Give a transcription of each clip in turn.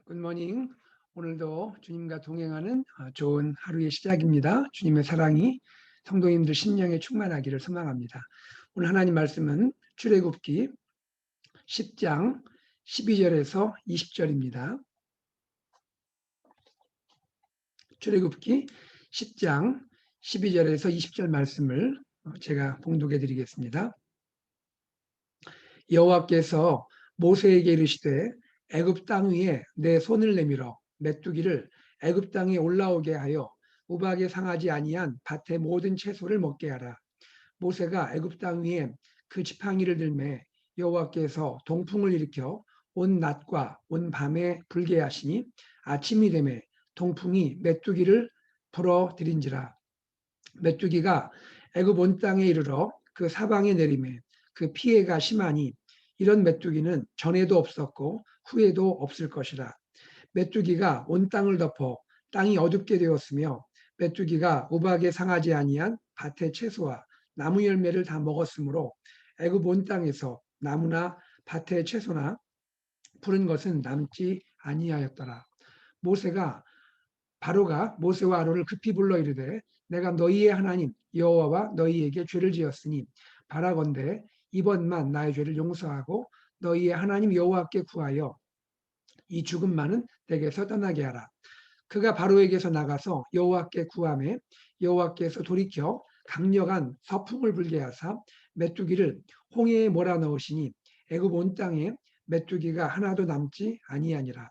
굿모닝. 오늘도 주님과 동행하는 좋은 하루의 시작입니다. 주님의 사랑이 성도님들 심령에 충만하기를 소망합니다. 오늘 하나님 말씀은 출애굽기 10장 12절에서 20절입니다. 출애굽기 10장 12절에서 20절 말씀을 제가 봉독해 드리겠습니다. 여호와께서 모세에게 이르시되 애굽 땅 위에 내 손을 내밀어 메뚜기를 애굽 땅에 올라오게 하여 우박에 상하지 아니한 밭의 모든 채소를 먹게 하라. 모세가 애굽 땅 위에 그 지팡이를 들매 여호와께서 동풍을 일으켜 온 낮과 온 밤에 불게 하시니 아침이 되매 동풍이 메뚜기를 불어들인지라. 메뚜기가 애굽 온 땅에 이르러 그 사방에 내리매 그 피해가 심하니 이런 메뚜기는 전에도 없었고 후에도 없을 것이라. 메뚜기가 온 땅을 덮어 땅이 어둡게 되었으며 메뚜기가 우박에 상하지 아니한 밭의 채소와 나무 열매를 다 먹었으므로 애굽 온 땅에서 나무나 밭의 채소나 푸른 것은 남지 아니하였더라. 바로가 모세와 아론을 급히 불러 이르되 내가 너희의 하나님 여호와와 너희에게 죄를 지었으니 바라건대 이번만 나의 죄를 용서하고 너희의 하나님 여호와께 구하여 이 죽음만은 내게서 떠나게 하라. 그가 바로에게서 나가서 여호와께 구하매 여호와께서 돌이켜 강력한 서풍을 불게 하사 메뚜기를 홍해에 몰아넣으시니 애굽 온 땅에 메뚜기가 하나도 남지 아니하니라.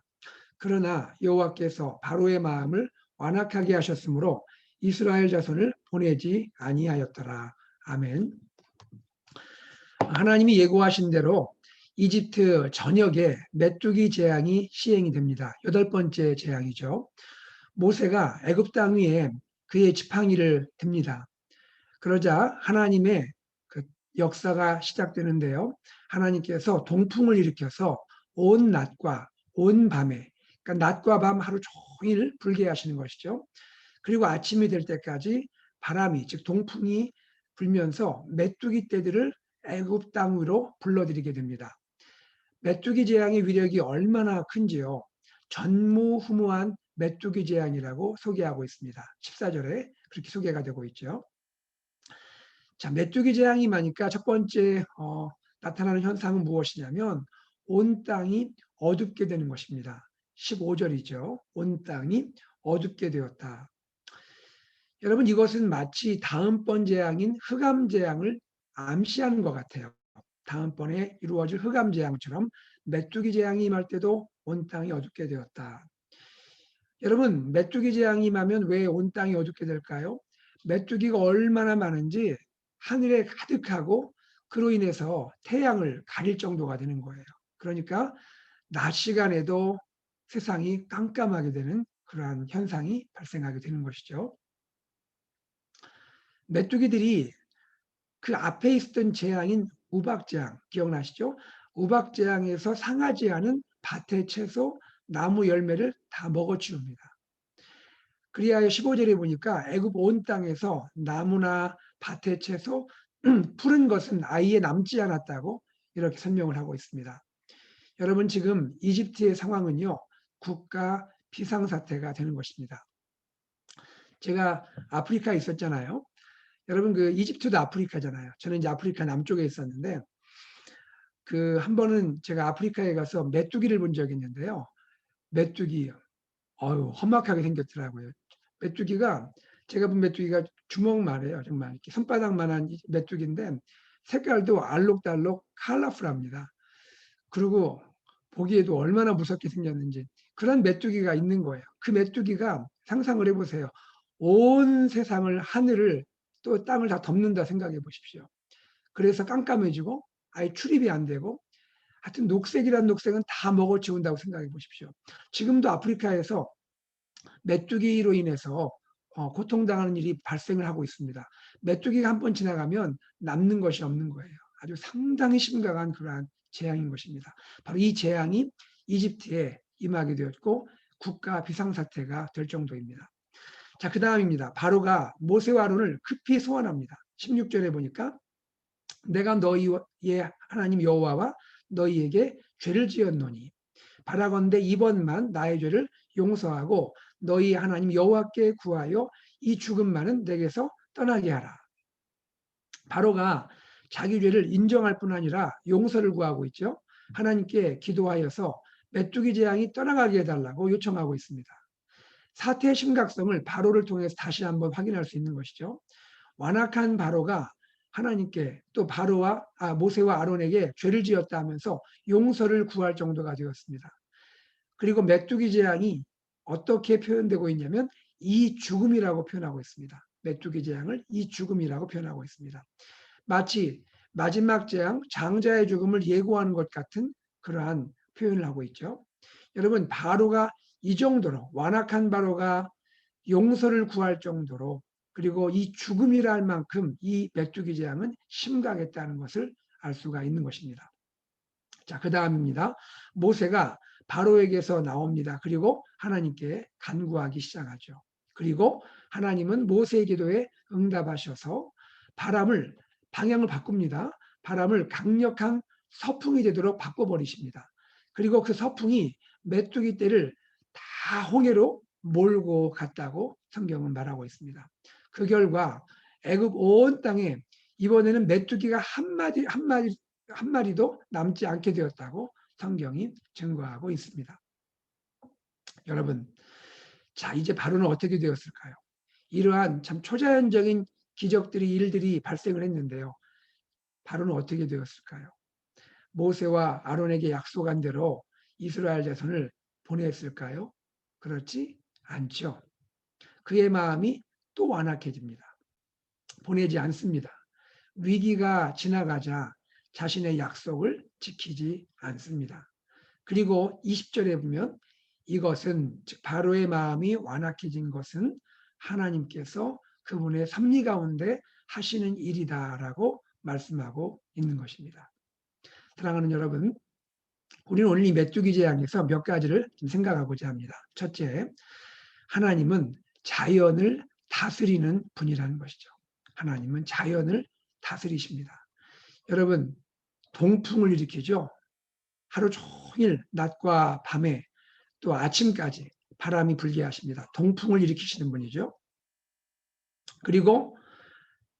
그러나 여호와께서 바로의 마음을 완악하게 하셨으므로 이스라엘 자손을 보내지 아니하였더라. 아멘. 하나님이 예고하신 대로 이집트 전역에 메뚜기 재앙이 시행이 됩니다. 8번째 재앙이죠. 모세가 애굽 땅 위에 그의 지팡이를 듭니다. 그러자 하나님의 그 역사가 시작되는데요. 하나님께서 동풍을 일으켜서 온 낮과 온 밤에, 그러니까 낮과 밤 하루 종일 불게 하시는 것이죠. 그리고 아침이 될 때까지 바람이, 즉 동풍이 불면서 메뚜기 떼들을 애굽 땅으로 불러들이게 됩니다. 메뚜기 재앙의 위력이 얼마나 큰지요. 전무후무한 메뚜기 재앙이라고 소개하고 있습니다. 14절에 그렇게 소개가 되고 있죠. 자, 메뚜기 재앙이 많으니까 첫 번째 나타나는 현상은 무엇이냐면 온 땅이 어둡게 되는 것입니다. 15절이죠. 온 땅이 어둡게 되었다. 여러분, 이것은 마치 다음번 재앙인 흑암 재앙을 암시하는 것 같아요. 다음번에 이루어질 흑암 재앙처럼 메뚜기 재앙이 임할 때도 온 땅이 어둡게 되었다. 여러분, 메뚜기 재앙이 임하면 왜 온 땅이 어둡게 될까요? 메뚜기가 얼마나 많은지 하늘에 가득하고 그로 인해서 태양을 가릴 정도가 되는 거예요. 그러니까 낮 시간에도 세상이 깜깜하게 되는 그러한 현상이 발생하게 되는 것이죠. 메뚜기들이 그 앞에 있었던 재앙인 우박재앙 기억나시죠? 우박재앙에서 상하지 않은 밭의 채소, 나무 열매를 다 먹어치웁니다. 그리하여 15절에 보니까 애굽 온 땅에서 나무나 밭의 채소, 푸른 것은 아예 남지 않았다고 이렇게 설명을 하고 있습니다. 여러분, 지금 이집트의 상황은요, 국가 비상사태가 되는 것입니다. 제가 아프리카에 있었잖아요. 여러분, 그 이집트도 아프리카잖아요. 저는 이제 아프리카 남쪽에 있었는데 그 한 번은 제가 아프리카에 가서 메뚜기를 본 적이 있는데요. 메뚜기, 험악하게 생겼더라고요. 메뚜기가, 제가 본 메뚜기가 주먹만해요. 정말 이렇게 손바닥만한 메뚜기인데 색깔도 알록달록 컬러풀합니다. 그리고 보기에도 얼마나 무섭게 생겼는지 그런 메뚜기가 있는 거예요. 그 메뚜기가 상상을 해보세요. 온 세상을, 하늘을 또 땅을 다 덮는다 생각해 보십시오. 그래서 깜깜해지고 아예 출입이 안 되고 하여튼 녹색이란 녹색은 다 먹어치운다고 생각해 보십시오. 지금도 아프리카에서 메뚜기로 인해서 고통당하는 일이 발생을 하고 있습니다. 메뚜기가 한 번 지나가면 남는 것이 없는 거예요. 아주 상당히 심각한 그러한 재앙인 것입니다. 바로 이 재앙이 이집트에 임하게 되었고 국가 비상사태가 될 정도입니다. 자, 그 다음입니다. 바로가 모세와 아론을 급히 소환합니다. 16절에 보니까 내가 너희의 하나님 여호와와 너희에게 죄를 지었노니 바라건대 이번만 나의 죄를 용서하고 너희 하나님 여호와께 구하여 이 죽음만은 내게서 떠나게 하라. 바로가 자기 죄를 인정할 뿐 아니라 용서를 구하고 있죠. 하나님께 기도하여서 메뚜기 재앙이 떠나가게 해달라고 요청하고 있습니다. 사태의 심각성을 바로를 통해서 다시 한번 확인할 수 있는 것이죠. 완악한 바로가 하나님께 또 모세와 아론에게 죄를 지었다 하면서 용서를 구할 정도가 되었습니다. 그리고 메뚜기 재앙이 어떻게 표현되고 있냐면 이 죽음이라고 표현하고 있습니다. 메뚜기 재앙을 이 죽음이라고 표현하고 있습니다. 마치 마지막 재앙, 장자의 죽음을 예고하는 것 같은 그러한 표현을 하고 있죠. 여러분, 바로가 이 정도로, 완악한 바로가 용서를 구할 정도로, 그리고 이 죽음이라 할 만큼 이 메뚜기 재앙은 심각했다는 것을 알 수가 있는 것입니다. 자, 그 다음입니다. 모세가 바로에게서 나옵니다. 그리고 하나님께 간구하기 시작하죠. 그리고 하나님은 모세의 기도에 응답하셔서 방향을 바꿉니다. 바람을 강력한 서풍이 되도록 바꿔버리십니다. 그리고 그 서풍이 메뚜기 떼를 다 홍해로 몰고 갔다고 성경은 말하고 있습니다. 그 결과 애굽 온 땅에 이번에는 메뚜기가 한 마리도 남지 않게 되었다고 성경이 증거하고 있습니다. 여러분, 자, 이제 바로는 어떻게 되었을까요? 이러한 참 초자연적인 일들이 발생을 했는데요. 바로는 어떻게 되었을까요? 모세와 아론에게 약속한 대로 이스라엘 자손을 보냈을까요? 그렇지 않죠. 그의 마음이 또 완악해집니다. 보내지 않습니다. 위기가 지나가자 자신의 약속을 지키지 않습니다. 그리고 20절에 보면 이것은 즉 바로의 마음이 완악해진 것은 하나님께서 그분의 섭리 가운데 하시는 일이다라고 말씀하고 있는 것입니다. 사랑하는 여러분, 우리는 오늘 이 메뚜기 재앙에서 몇 가지를 좀 생각하고자 합니다. 첫째, 하나님은 자연을 다스리는 분이라는 것이죠. 하나님은 자연을 다스리십니다. 여러분, 동풍을 일으키죠. 하루 종일 낮과 밤에 또 아침까지 바람이 불게 하십니다. 동풍을 일으키시는 분이죠. 그리고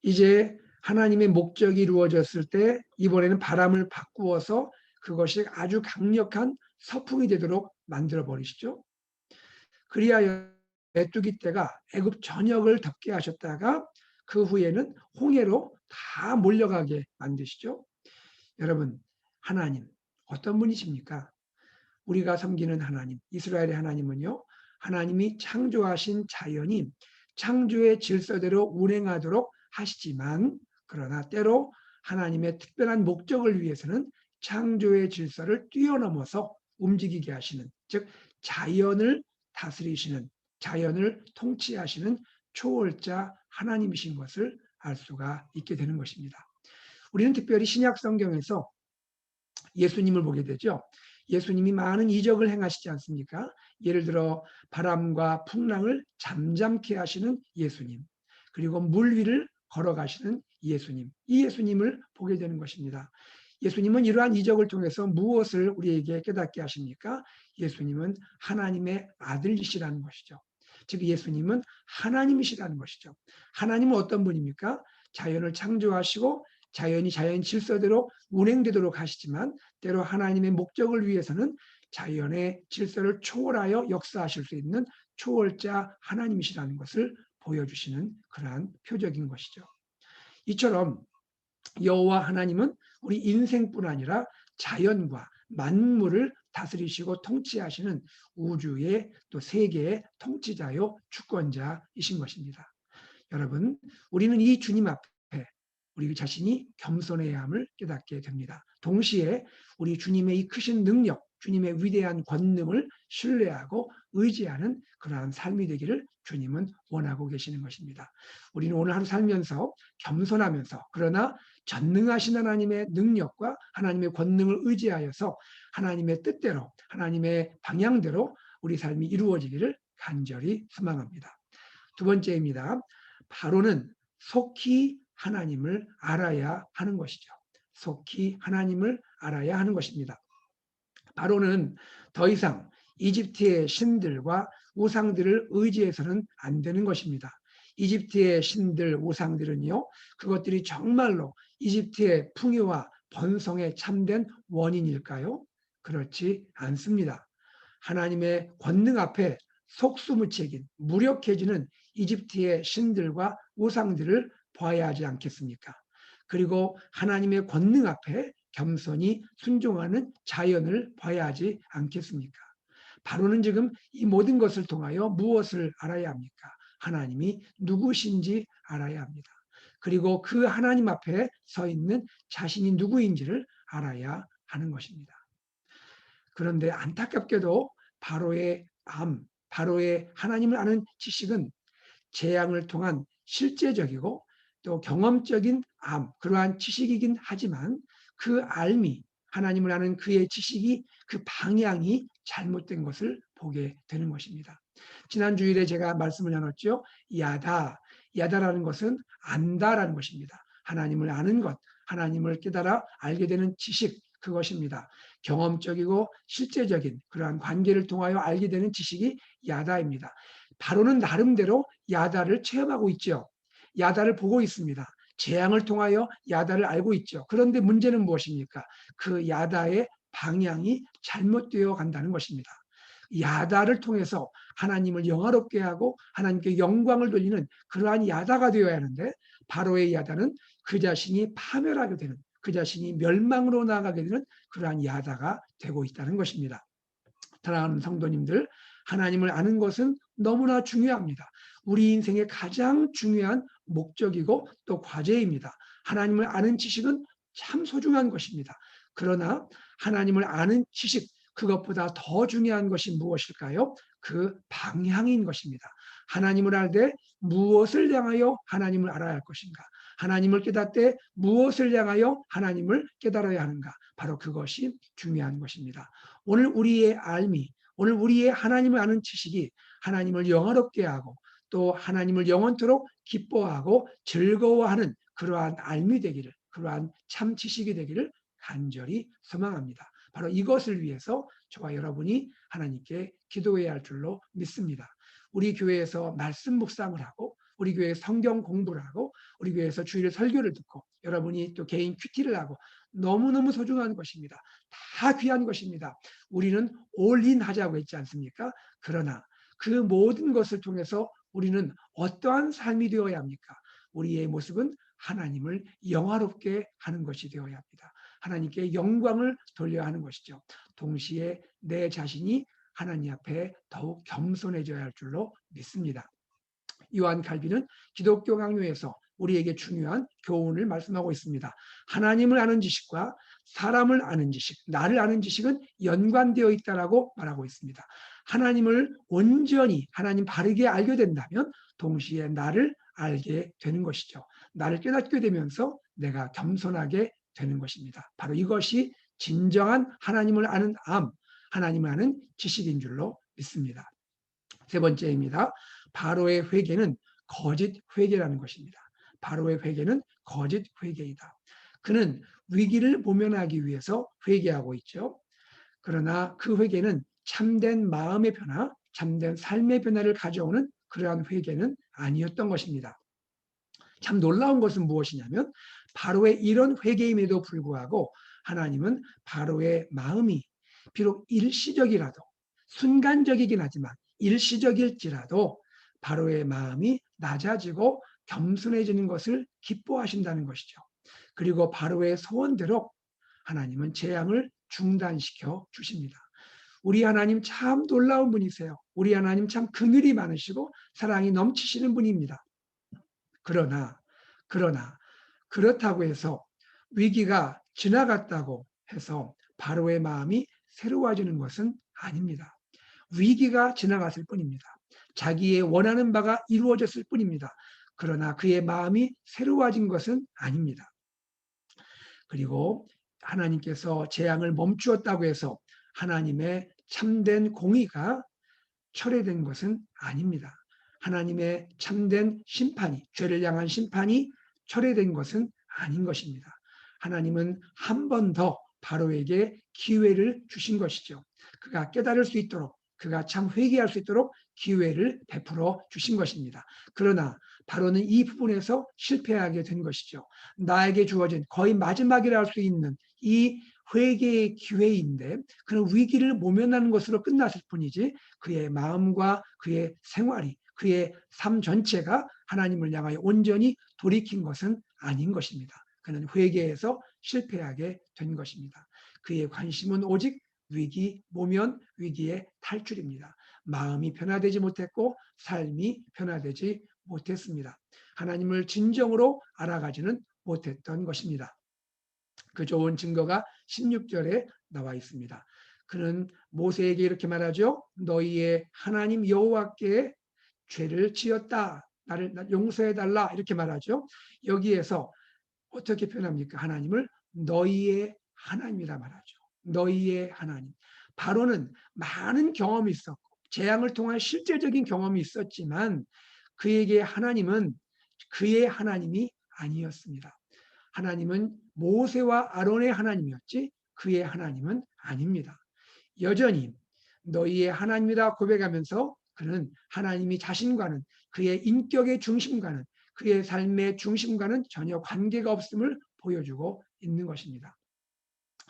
이제 하나님의 목적이 이루어졌을 때 이번에는 바람을 바꾸어서 그것이 아주 강력한 서풍이 되도록 만들어 버리시죠. 그리하여 메뚜기 떼가 애굽 전역을 덮게 하셨다가 그 후에는 홍해로 다 몰려가게 만드시죠. 여러분, 하나님 어떤 분이십니까? 우리가 섬기는 하나님, 이스라엘의 하나님은요, 하나님이 창조하신 자연이 창조의 질서대로 운행하도록 하시지만, 그러나 때로 하나님의 특별한 목적을 위해서는 창조의 질서를 뛰어넘어서 움직이게 하시는, 즉 자연을 다스리시는, 자연을 통치하시는 초월자 하나님이신 것을 알 수가 있게 되는 것입니다. 우리는 특별히 신약 성경에서 예수님을 보게 되죠. 예수님이 많은 이적을 행하시지 않습니까? 예를 들어 바람과 풍랑을 잠잠케 하시는 예수님, 그리고 물 위를 걸어가시는 예수님, 이 예수님을 보게 되는 것입니다. 예수님은 이러한 이적을 통해서 무엇을 우리에게 깨닫게 하십니까? 예수님은 하나님의 아들이시라는 것이죠. 즉 예수님은 하나님이시라는 것이죠. 하나님은 어떤 분입니까? 자연을 창조하시고 자연이 자연 질서대로 운행되도록 하시지만 때로 하나님의 목적을 위해서는 자연의 질서를 초월하여 역사하실 수 있는 초월자 하나님이시라는 것을 보여주시는 그러한 표적인 것이죠. 이처럼 여호와 하나님은 우리 인생뿐 아니라 자연과 만물을 다스리시고 통치하시는 우주의 또 세계의 통치자요 주권자이신 것입니다. 여러분, 우리는 이 주님 앞에 우리 자신이 겸손해야 함을 깨닫게 됩니다. 동시에 우리 주님의 이 크신 능력, 주님의 위대한 권능을 신뢰하고 의지하는 그러한 삶이 되기를 주님은 원하고 계시는 것입니다. 우리는 오늘 하루 살면서 겸손하면서 그러나 전능하신 하나님의 능력과 하나님의 권능을 의지하여서 하나님의 뜻대로 하나님의 방향대로 우리 삶이 이루어지기를 간절히 소망합니다. 두 번째입니다. 바로는 속히 하나님을 알아야 하는 것이죠. 속히 하나님을 알아야 하는 것입니다. 바로는 더 이상 이집트의 신들과 우상들을 의지해서는 안 되는 것입니다. 이집트의 신들, 우상들은요, 그것들이 정말로 이집트의 풍요와 번성에 참된 원인일까요? 그렇지 않습니다. 하나님의 권능 앞에 속수무책인 무력해지는 이집트의 신들과 우상들을 봐야 하지 않겠습니까? 그리고 하나님의 권능 앞에 겸손히 순종하는 자연을 봐야 하지 않겠습니까? 바로는 지금 이 모든 것을 통하여 무엇을 알아야 합니까? 하나님이 누구신지 알아야 합니다. 그리고 그 하나님 앞에 서 있는 자신이 누구인지를 알아야 하는 것입니다. 그런데 안타깝게도 바로의 하나님을 아는 지식은 재앙을 통한 실제적이고 또 경험적인 그러한 지식이긴 하지만 그 알미, 하나님을 아는 그의 지식이 그 방향이 잘못된 것을 보게 되는 것입니다. 지난 주일에 제가 말씀을 나눴죠. 야다라는 것은 안다라는 것입니다. 하나님을 아는 것, 하나님을 깨달아 알게 되는 지식, 그것입니다. 경험적이고 실제적인 그러한 관계를 통하여 알게 되는 지식이 야다입니다. 바로는 나름대로 야다를 체험하고 있죠. 야다를 보고 있습니다. 재앙을 통하여 야다를 알고 있죠. 그런데 문제는 무엇입니까? 그 야다의 방향이 잘못되어 간다는 것입니다. 야다를 통해서 하나님을 영화롭게 하고 하나님께 영광을 돌리는 그러한 야다가 되어야 하는데 바로의 야다는 그 자신이 파멸하게 되는, 그 자신이 멸망으로 나아가게 되는 그러한 야다가 되고 있다는 것입니다. 사랑하는 성도님들, 하나님을 아는 것은 너무나 중요합니다. 우리 인생의 가장 중요한 목적이고 또 과제입니다. 하나님을 아는 지식은 참 소중한 것입니다. 그러나 하나님을 아는 지식, 그것보다 더 중요한 것이 무엇일까요? 그 방향인 것입니다. 하나님을 알되 무엇을 향하여 하나님을 알아야 할 것인가? 하나님을 깨닫되 무엇을 향하여 하나님을 깨달아야 하는가? 바로 그것이 중요한 것입니다. 오늘 우리의 알미, 오늘 우리의 하나님을 아는 지식이 하나님을 영화롭게 하고 또 하나님을 영원토록 기뻐하고 즐거워하는 그러한 알미 되기를, 그러한 참 지식이 되기를 간절히 소망합니다. 바로 이것을 위해서 저와 여러분이 하나님께 기도해야 할 줄로 믿습니다. 우리 교회에서 말씀 묵상을 하고 우리 교회 성경 공부를 하고 우리 교회에서 주일 설교를 듣고 여러분이 또 개인 큐티를 하고 너무너무 소중한 것입니다. 다 귀한 것입니다. 우리는 올인 하자고 했지 않습니까? 그러나 그 모든 것을 통해서 우리는 어떠한 삶이 되어야 합니까? 우리의 모습은 하나님을 영화롭게 하는 것이 되어야 합니다. 하나님께 영광을 돌려야 하는 것이죠. 동시에 내 자신이 하나님 앞에 더욱 겸손해져야 할 줄로 믿습니다. 요한 칼빈은 기독교 강요에서 우리에게 중요한 교훈을 말씀하고 있습니다. 하나님을 아는 지식과 사람을 아는 지식, 나를 아는 지식은 연관되어 있다라고 말하고 있습니다. 하나님을 온전히 하나님 바르게 알게 된다면 동시에 나를 알게 되는 것이죠. 나를 깨닫게 되면서 내가 겸손하게 되는 것입니다. 바로 이것이 진정한 하나님을 아는 하나님을 아는 지식인 줄로 믿습니다. 세 번째입니다. 바로의 회개는 거짓 회개라는 것입니다. 바로의 회개는 거짓 회개이다. 그는 위기를 모면하기 위해서 회개하고 있죠. 그러나 그 회개는 참된 마음의 변화, 참된 삶의 변화를 가져오는 그러한 회개는 아니었던 것입니다. 참 놀라운 것은 무엇이냐면 바로의 이런 회개임에도 불구하고 하나님은 바로의 마음이 비록 일시적이라도 순간적이긴 하지만 일시적일지라도 바로의 마음이 낮아지고 겸손해지는 것을 기뻐하신다는 것이죠. 그리고 바로의 소원대로 하나님은 재앙을 중단시켜 주십니다. 우리 하나님 참 놀라운 분이세요. 우리 하나님 참 긍휼이 많으시고 사랑이 넘치시는 분입니다. 그러나 그렇다고 해서 위기가 지나갔다고 해서 바로의 마음이 새로워지는 것은 아닙니다. 위기가 지나갔을 뿐입니다. 자기의 원하는 바가 이루어졌을 뿐입니다. 그러나 그의 마음이 새로워진 것은 아닙니다. 그리고 하나님께서 재앙을 멈추었다고 해서 하나님의 참된 공의가 철회된 것은 아닙니다. 하나님의 참된 심판이, 죄를 향한 심판이 철회된 것은 아닌 것입니다. 하나님은 한 번 더 바로에게 기회를 주신 것이죠. 그가 깨달을 수 있도록, 그가 참 회개할 수 있도록 기회를 베풀어 주신 것입니다. 그러나 바로는 이 부분에서 실패하게 된 것이죠. 나에게 주어진 거의 마지막이라 할 수 있는 이 회개의 기회인데 그는 위기를 모면하는 것으로 끝났을 뿐이지 그의 마음과 그의 생활이, 그의 삶 전체가 하나님을 향하여 온전히 돌이킨 것은 아닌 것입니다. 그는 회개에서 실패하게 된 것입니다. 그의 관심은 오직 위기, 모면, 위기의 탈출입니다. 마음이 변화되지 못했고 삶이 변화되지 못했습니다. 하나님을 진정으로 알아가지는 못했던 것입니다. 그 좋은 증거가 16절에 나와 있습니다. 그는 모세에게 이렇게 말하죠. 너희의 하나님 여호와께 죄를 지었다. 나를 용서해달라. 이렇게 말하죠. 여기에서 어떻게 표현합니까? 하나님을 너희의 하나님이라 말하죠. 너희의 하나님. 바로는 많은 경험이 있었고 재앙을 통한 실제적인 경험이 있었지만 그에게 하나님은 그의 하나님이 아니었습니다. 하나님은 모세와 아론의 하나님이었지 그의 하나님은 아닙니다. 여전히 너희의 하나님이라 고백하면서 그는 하나님이 자신과는 그의 인격의 중심과는 그의 삶의 중심과는 전혀 관계가 없음을 보여주고 있는 것입니다.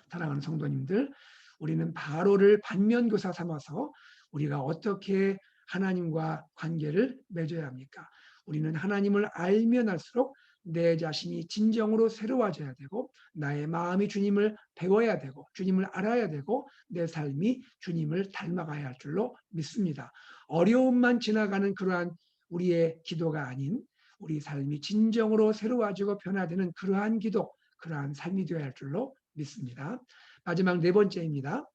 사랑하는 성도님들, 우리는 바로를 반면교사 삼아서 우리가 어떻게 하나님과 관계를 맺어야 합니까? 우리는 하나님을 알면 알수록 내 자신이 진정으로 새로워져야 되고 나의 마음이 주님을 배워야 되고 주님을 알아야 되고 내 삶이 주님을 닮아가야 할 줄로 믿습니다. 어려움만 지나가는 그러한 우리의 기도가 아닌 우리 삶이 진정으로 새로워지고 변화되는 그러한 기도, 그러한 삶이 되어야 할 줄로 믿습니다. 마지막 네 번째입니다.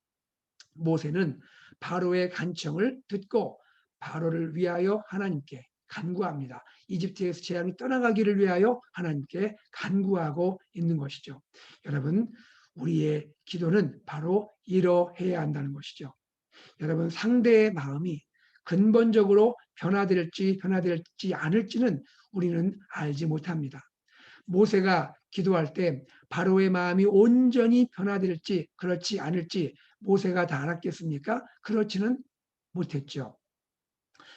모세는 바로의 간청을 듣고 바로를 위하여 하나님께 간구합니다. 이집트에서 재앙이 떠나가기를 위하여 하나님께 간구하고 있는 것이죠. 여러분, 우리의 기도는 바로 이러해야 한다는 것이죠. 여러분, 상대의 마음이 근본적으로 변화될지 않을지는 우리는 알지 못합니다. 모세가 기도할 때 바로의 마음이 온전히 변화될지 그렇지 않을지 모세가 다 알았겠습니까? 그렇지는 못했죠.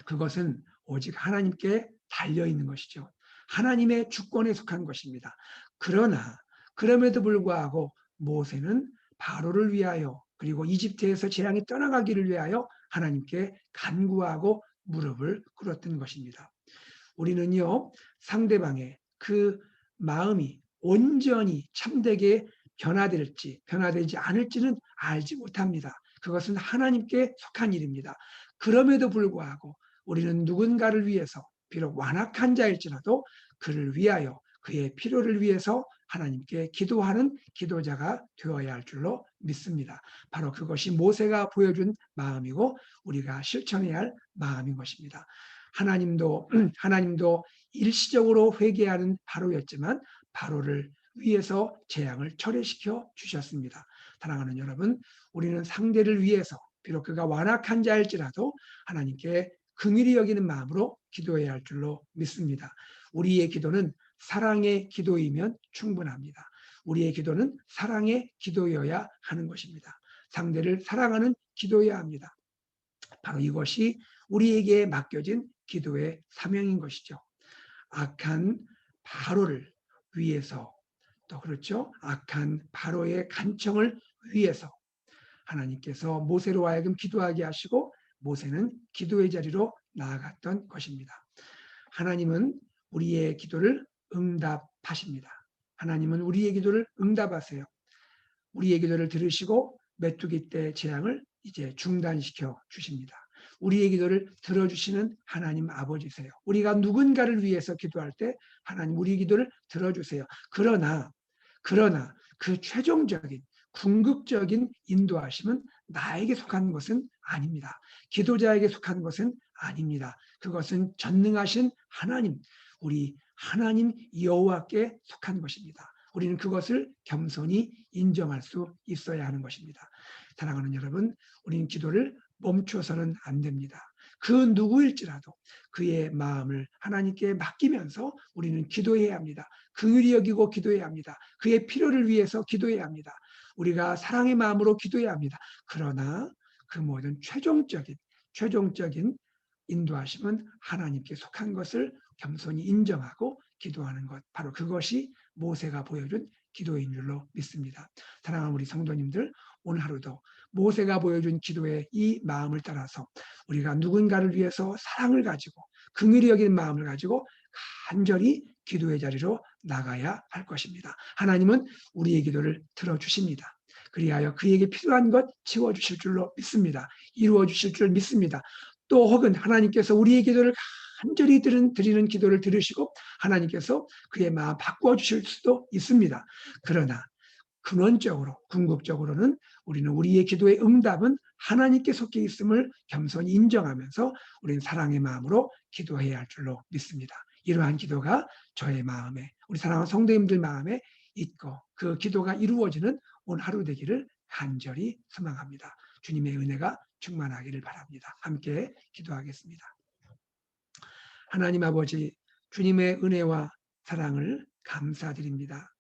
그것은 오직 하나님께 달려 있는 것이죠. 하나님의 주권에 속한 것입니다. 그러나 그럼에도 불구하고 모세는 바로를 위하여 그리고 이집트에서 재앙이 떠나가기를 위하여 하나님께 간구하고 무릎을 꿇었던 것입니다. 우리는요, 상대방의 그 마음이 온전히 참되게 변화되지 않을지는 알지 못합니다. 그것은 하나님께 속한 일입니다. 그럼에도 불구하고 우리는 누군가를 위해서 비록 완악한 자일지라도 그를 위하여 그의 필요를 위해서 하나님께 기도하는 기도자가 되어야 할 줄로 믿습니다. 바로 그것이 모세가 보여준 마음이고 우리가 실천해야 할 마음인 것입니다. 하나님도 일시적으로 회개하는 바로였지만 바로를 위해서 재앙을 철회시켜 주셨습니다. 사랑하는 여러분, 우리는 상대를 위해서 비록 그가 완악한 자일지라도 하나님께 긍휼히 여기는 마음으로 기도해야 할 줄로 믿습니다. 우리의 기도는 사랑의 기도이면 충분합니다. 우리의 기도는 사랑의 기도여야 하는 것입니다. 상대를 사랑하는 기도여야 합니다. 바로 이것이 우리에게 맡겨진 기도의 사명인 것이죠. 악한 바로를 위해서 또 그렇죠. 악한 바로의 간청을 위해서 하나님께서 모세로 하여금 기도하게 하시고 모세는 기도의 자리로 나아갔던 것입니다. 하나님은 우리의 기도를 응답하십니다. 하나님은 우리의 기도를 응답하세요. 우리의 기도를 들으시고 메뚜기 때 재앙을 이제 중단시켜 주십니다. 우리의 기도를 들어주시는 하나님 아버지세요. 우리가 누군가를 위해서 기도할 때 하나님 우리 기도를 들어주세요. 그러나 그 최종적인 궁극적인 인도하심은 나에게 속한 것은 아닙니다. 기도자에게 속한 것은 아닙니다. 그것은 전능하신 하나님, 우리 하나님 여호와께 속한 것입니다. 우리는 그것을 겸손히 인정할 수 있어야 하는 것입니다. 사랑하는 여러분, 우리는 기도를 멈춰서는 안 됩니다. 그 누구일지라도 그의 마음을 하나님께 맡기면서 우리는 기도해야 합니다. 긍휼히 여기고 기도해야 합니다. 그의 필요를 위해서 기도해야 합니다. 우리가 사랑의 마음으로 기도해야 합니다. 그러나 그 모든 최종적인 인도하심은 하나님께 속한 것을 겸손히 인정하고 기도하는 것, 바로 그것이 모세가 보여준 기도인 줄로 믿습니다. 사랑하는 우리 성도님들, 오늘 하루도 모세가 보여준 기도의 이 마음을 따라서 우리가 누군가를 위해서 사랑을 가지고 긍휼히 여기는 마음을 가지고 간절히 기도의 자리로 나가야 할 것입니다. 하나님은 우리의 기도를 들어주십니다. 그리하여 그에게 필요한 것 채워주실 줄로 믿습니다. 이루어주실 줄 믿습니다. 또 혹은 하나님께서 우리의 기도를 간절히 드리는 기도를 들으시고 하나님께서 그의 마음 바꿔주실 수도 있습니다. 그러나 근원적으로, 궁극적으로는 우리는 우리의 기도의 응답은 하나님께 속해 있음을 겸손히 인정하면서 우리는 사랑의 마음으로 기도해야 할 줄로 믿습니다. 이러한 기도가 저의 마음에, 우리 사랑하는 성도님들 마음에 있고 그 기도가 이루어지는 오늘 하루 되기를 간절히 소망합니다. 주님의 은혜가 충만하기를 바랍니다. 함께 기도하겠습니다. 하나님 아버지, 주님의 은혜와 사랑을 감사드립니다.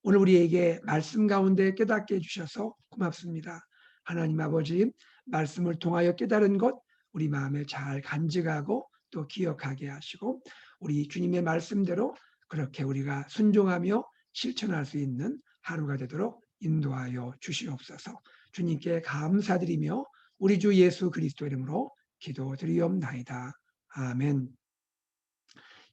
오늘 우리에게 말씀 가운데 깨닫게 해주셔서 고맙습니다. 하나님 아버지, 말씀을 통하여 깨달은 것 우리 마음에 잘 간직하고 또 기억하게 하시고 우리 주님의 말씀대로 그렇게 우리가 순종하며 실천할 수 있는 하루가 되도록 인도하여 주시옵소서. 주님께 감사드리며 우리 주 예수 그리스도 이름으로 기도드리옵나이다. 아멘.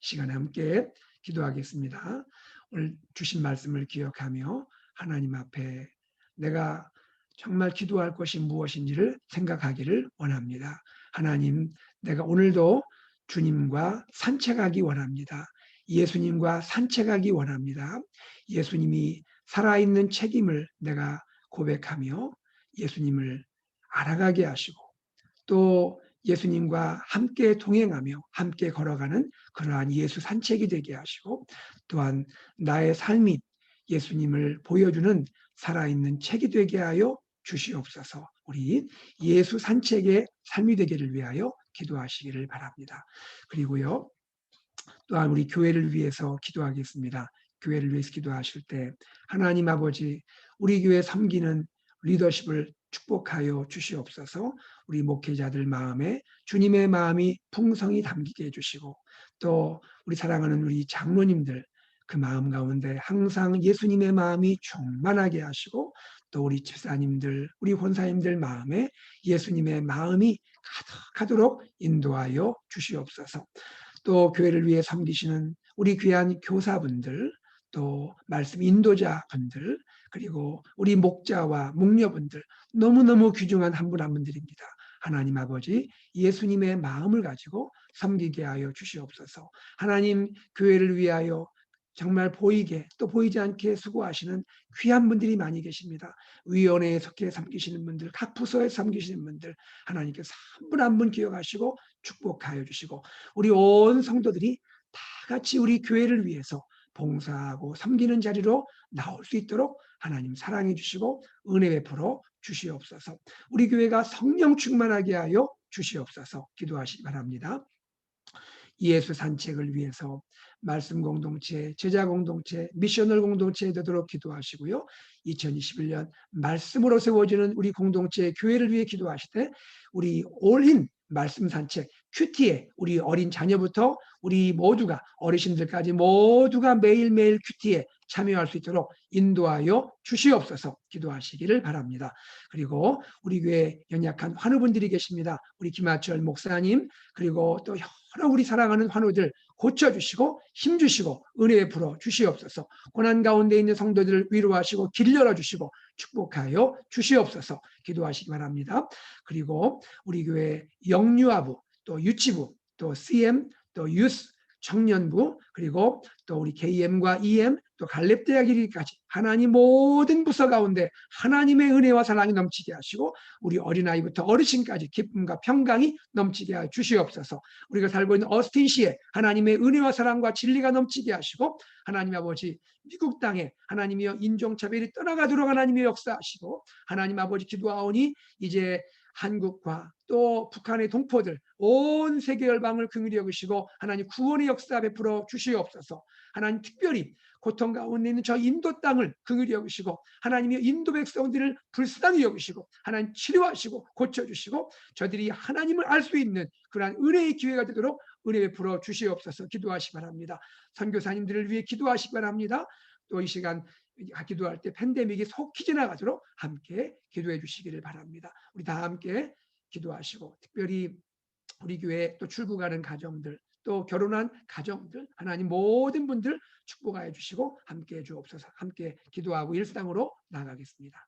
시간에 함께 기도하겠습니다. 오늘 주신 말씀을 기억하며 하나님 앞에 내가 정말 기도할 것이 무엇인지를 생각하기를 원합니다. 하나님, 내가 오늘도 주님과 산책하기 원합니다. 예수님과 산책하기 원합니다. 예수님이 살아있는 책임을 내가 고백하며 예수님을 알아가게 하시고 또 예수님과 함께 동행하며 함께 걸어가는 그러한 예수 산책이 되게 하시고 또한 나의 삶이 예수님을 보여주는 살아있는 책이 되게 하여 주시옵소서. 우리 예수 산책의 삶이 되기를 위하여 기도하시기를 바랍니다. 그리고요, 또한 우리 교회를 위해서 기도하겠습니다. 교회를 위해서 기도하실 때 하나님 아버지, 우리 교회 섬기는 리더십을 축복하여 주시옵소서. 우리 목회자들 마음에 주님의 마음이 풍성히 담기게 해주시고 또 우리 사랑하는 우리 장로님들 그 마음 가운데 항상 예수님의 마음이 충만하게 하시고 또 우리 집사님들, 우리 권사님들 마음에 예수님의 마음이 가득하도록 인도하여 주시옵소서. 또 교회를 위해 섬기시는 우리 귀한 교사분들, 또 말씀 인도자분들, 그리고 우리 목자와 목녀분들 너무너무 귀중한 한 분 한 분들입니다. 하나님 아버지, 예수님의 마음을 가지고 섬기게 하여 주시옵소서. 하나님, 교회를 위하여 정말 보이게 또 보이지 않게 수고하시는 귀한 분들이 많이 계십니다. 위원회에 속해 섬기시는 분들, 각 부서에 섬기시는 분들 하나님께서 한 분 한 분 기억하시고 축복하여 주시고 우리 온 성도들이 다 같이 우리 교회를 위해서 봉사하고 섬기는 자리로 나올 수 있도록 하나님 사랑해 주시고 은혜 베풀어 주시옵소서. 우리 교회가 성령 충만하게 하여 주시옵소서. 기도하시기 바랍니다. 예수 산책을 위해서 말씀 공동체, 제자 공동체, 미셔널 공동체에 되도록 기도하시고요. 2021년 말씀으로 세워지는 우리 공동체 교회를 위해 기도하실 때 우리 올인 말씀 산책 큐티에 우리 어린 자녀부터 우리 모두가 어르신들까지 모두가 매일매일 큐티에 참여할 수 있도록 인도하여 주시옵소서. 기도하시기를 바랍니다. 그리고 우리 교회 연약한 환우분들이 계십니다. 우리 김하철 목사님 그리고 또 여러 우리 사랑하는 환우들 고쳐주시고 힘주시고 은혜 베풀어 주시옵소서. 고난 가운데 있는 성도들을 위로하시고 길 열어주시고 축복하여 주시옵소서. 기도하시기 바랍니다. 그리고 우리 교회 영유아부 또 유치부 또 CM 또 유스 청년부 그리고 또 우리 KM과 EM 또 갈렙대학 이르기까지 하나님 모든 부서 가운데 하나님의 은혜와 사랑이 넘치게 하시고 우리 어린아이부터 어르신까지 기쁨과 평강이 넘치게 하여 주시옵소서. 우리가 살고 있는 어스틴시에 하나님의 은혜와 사랑과 진리가 넘치게 하시고 하나님 아버지 미국 땅에 하나님이여 인종차별이 떠나가도록 하나님의 역사하시고 하나님 아버지 기도하오니 이제 한국과 또 북한의 동포들 온 세계 열방을 긍휼히 여기시고 하나님 구원의 역사 베풀어 주시옵소서. 하나님 특별히 고통 가운데 있는 저 인도 땅을 긍휼히 여기시고 하나님이 인도 백성들을 불쌍히 여기시고 하나님 치료하시고 고쳐주시고 저들이 하나님을 알 수 있는 그러한 은혜의 기회가 되도록 은혜 베풀어 주시옵소서 기도하시 바랍니다. 선교사님들을 위해 기도하시 바랍니다. 또 이 시간 기도할 때 팬데믹이 속히 지나가도록 함께 기도해 주시기를 바랍니다. 우리 다 함께 기도하시고 특별히 우리 교회 또 출국하는 가정들 또 결혼한 가정들 하나님 모든 분들 축복하여 주시고 함께 해 주옵소서. 함께 기도하고 일상으로 나가겠습니다.